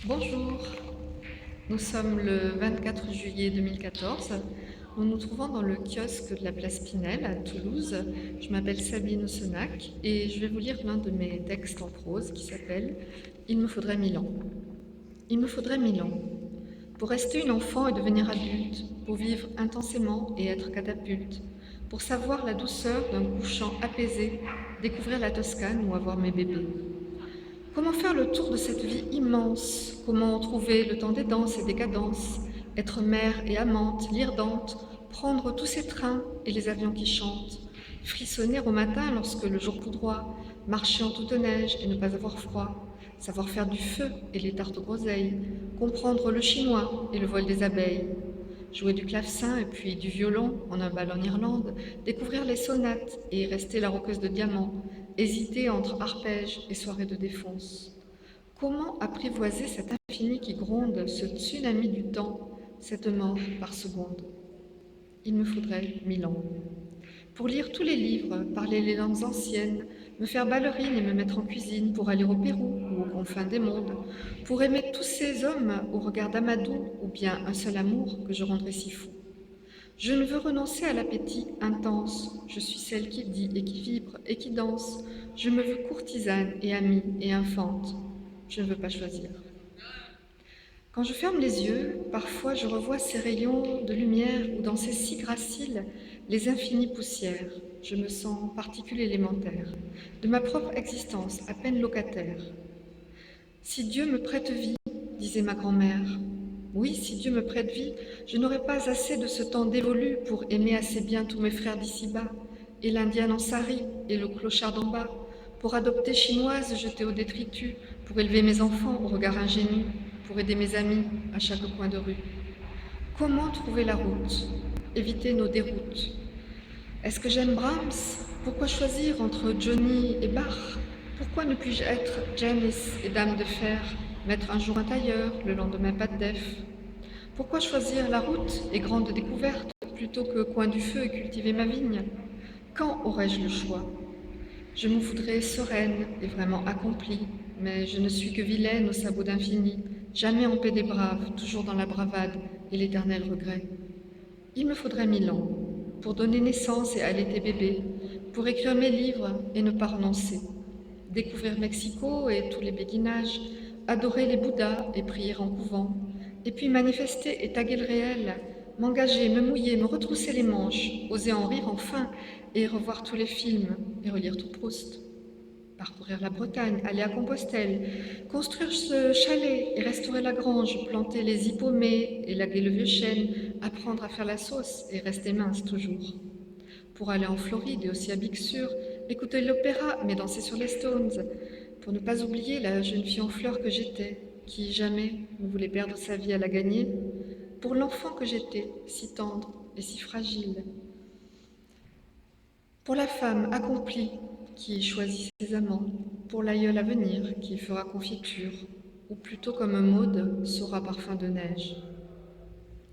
Bonjour, nous sommes le 24 juillet 2014. Nous nous trouvons dans le kiosque de la place Pinel à Toulouse. Je m'appelle Sabine Ossenac et je vais vous lire l'un de mes textes en prose qui s'appelle « Il me faudrait 1000 ans ». Il me faudrait 1000 ans pour rester une enfant et devenir adulte, pour vivre intensément et être catapulte, pour savoir la douceur d'un couchant apaisé, découvrir la Toscane ou avoir mes bébés. Comment faire le tour de cette vie immense? Comment trouver le temps des danses et des cadences? Être mère et amante, lire Dante, prendre tous ces trains et les avions qui chantent, frissonner au matin lorsque le jour poudroie, marcher en toute neige et ne pas avoir froid, savoir faire du feu et les tartes aux groseilles, comprendre le chinois et le vol des abeilles, jouer du clavecin et puis du violon en un bal en Irlande, découvrir les sonates et rester la roqueuse de diamants, hésiter entre arpèges et soirées de défonce. Comment apprivoiser cet infini qui gronde, ce tsunami du temps, cette mort par seconde? Il me faudrait 1000 ans. Pour lire tous les livres, parler les langues anciennes, me faire ballerine et me mettre en cuisine, pour aller au Pérou ou aux confins des mondes, pour aimer tous ces hommes au regard d'Amadou, ou bien un seul amour que je rendrais si fou. Je ne veux renoncer à l'appétit intense, je suis celle qui dit et qui vibre et qui danse, je me veux courtisane et amie et infante, je ne veux pas choisir. Quand je ferme les yeux, parfois je revois ces rayons de lumière ou dans ces si graciles les infinies poussières. Je me sens particule élémentaire, de ma propre existence, à peine locataire. Si Dieu me prête vie, disait ma grand-mère, oui, si Dieu me prête vie, je n'aurai pas assez de ce temps dévolu pour aimer assez bien tous mes frères d'ici-bas, et l'indienne en sari, et le clochard d'en bas, pour adopter chinoise jetée au détritus, pour élever mes enfants au regard ingénu, pour aider mes amis à chaque coin de rue. Comment trouver la route? Éviter nos déroutes. Est-ce que j'aime Brahms? Pourquoi choisir entre Johnny et Bach? Pourquoi ne puis-je être Janice et Dame de Fer, mettre un jour un tailleur, le lendemain pas de def? Pourquoi choisir la route et grande découverte plutôt que coin du feu et cultiver ma vigne? Quand aurais-je le choix? Je me voudrais sereine et vraiment accomplie, mais je ne suis que vilaine au sabot d'infini, jamais en paix des braves, toujours dans la bravade et l'éternel regret. Il me faudrait 1000 ans pour donner naissance et allaiter bébé, pour écrire mes livres et ne pas renoncer, découvrir Mexico et tous les béguinages, adorer les Bouddhas et prier en couvent, et puis manifester et taguer le réel, m'engager, me mouiller, me retrousser les manches, oser en rire enfin, et revoir tous les films et relire tout Proust. Parcourir la Bretagne, aller à Compostelle, construire ce chalet et restaurer la grange, planter les hippomées, élaguer le vieux chêne, apprendre à faire la sauce et rester mince toujours. Pour aller en Floride et aussi à Big Sur, écouter l'opéra mais danser sur les Stones, pour ne pas oublier la jeune fille en fleurs que j'étais, qui jamais ne voulait perdre sa vie à la gagner, pour l'enfant que j'étais, si tendre et si fragile, pour la femme accomplie qui choisit ses amants, pour l'aïeul à venir qui fera confiture, ou plutôt comme Maud saura parfum de neige.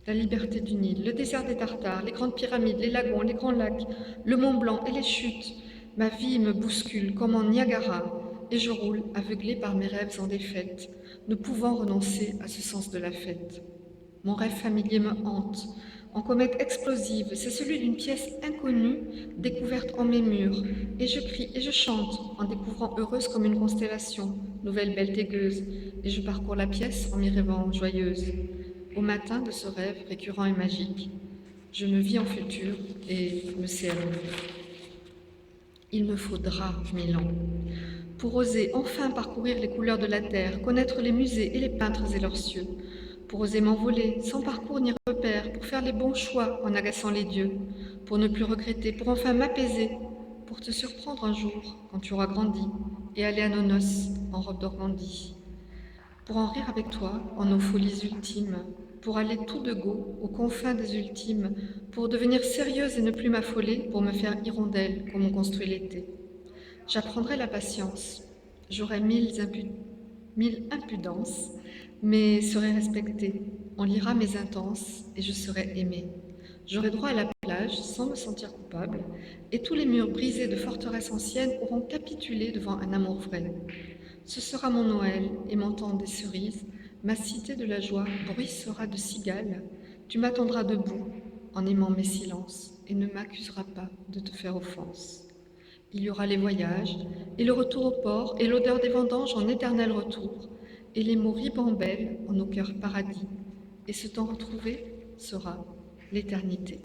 La liberté du Nil, le désert des Tartares, les grandes pyramides, les lagons, les grands lacs, le Mont Blanc et les chutes, ma vie me bouscule comme en Niagara, et je roule aveuglée par mes rêves en défaite, ne pouvant renoncer à ce sens de la fête. Mon rêve familier me hante, en comète explosive, c'est celui d'une pièce inconnue, découverte en mes murs, et je crie et je chante, en découvrant heureuse comme une constellation, nouvelle belle tégueuse, et je parcours la pièce en m'y rêvant joyeuse. Au matin de ce rêve récurrent et magique, je me vis en futur et me sais amour. Il me faudra 1000 ans pour oser enfin parcourir les couleurs de la terre, connaître les musées et les peintres et leurs cieux, pour oser m'envoler, sans parcours ni repère, pour faire les bons choix en agaçant les dieux, pour ne plus regretter, pour enfin m'apaiser, pour te surprendre un jour quand tu auras grandi et aller à nos noces en robe d'organdie, pour en rire avec toi en nos folies ultimes, pour aller tout de go aux confins des ultimes, pour devenir sérieuse et ne plus m'affoler, pour me faire hirondelle comme on construit l'été. J'apprendrai la patience, j'aurai mille impudences, mais serai respectée. On lira mes intenses et je serai aimée. J'aurai droit à la plage sans me sentir coupable, et tous les murs brisés de forteresses anciennes auront capitulé devant un amour vrai. Ce sera mon Noël et mon temps des cerises, Ma cité de la joie bruissera de cigales. Tu m'attendras debout, en aimant mes silences, et ne m'accuseras pas de te faire offense. Il y aura les voyages, et le retour au port, et l'odeur des vendanges en éternel retour, et les mots ribambelles en nos cœurs paradis. Et ce temps retrouvé sera l'éternité.